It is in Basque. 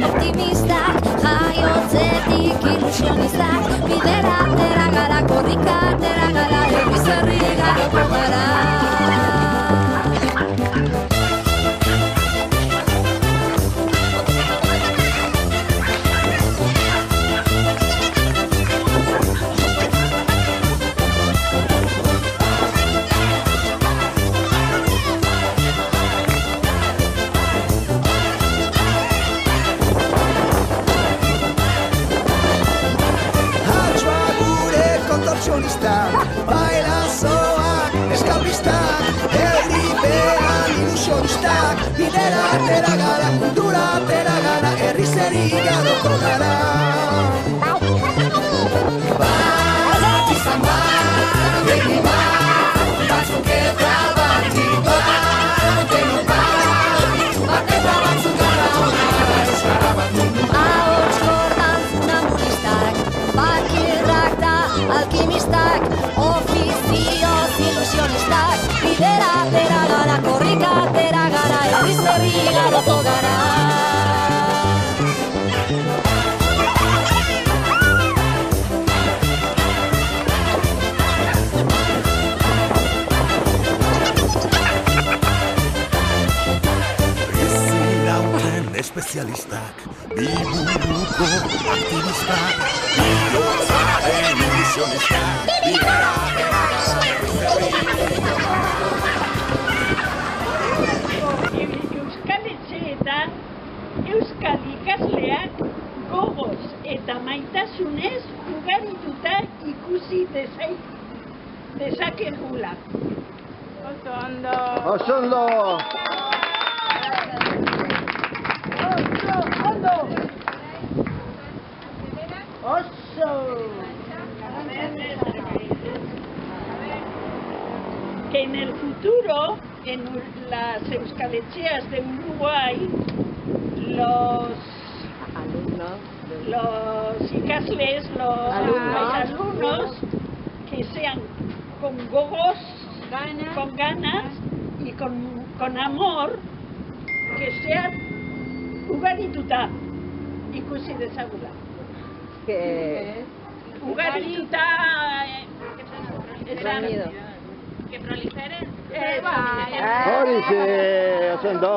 optimistak, jaiotzetik ilusionistak, bidera atera gara, korrika atera gara, herriz herri garoko gara. Bailazoak, eskapistak, herripean ilusionistak, bidera atera gara, kultura atera gara, herriz herri garoko gara. Bat izan bat, begi bat, batzuk eta batik bat, denok bat eta batzuk gara hona, euskara bat mundu. Ahots kordan funambulistak, bakirrak da alkimistak, ofizioz ilusionistak, bidera atera gara, korrika atera gara, herriz herri garoko gara. Espezialistak, biburuko aktivistak, bihotzaren ilusionistak, bidera atera Euskal etxeetan, euskal ikasleak gogoz eta maitasunez ugarituta ikusi dezakegula. Oso ondo! Oso ondo! Que en el futuro, en las euskalecheas de Uruguay, los ikasles, los alumnos, que sean con gogos, con ganas y con amor, que sean ugarituta ikusi dezagula. Ugarituta Que proliferen. Horixe, oso ondo.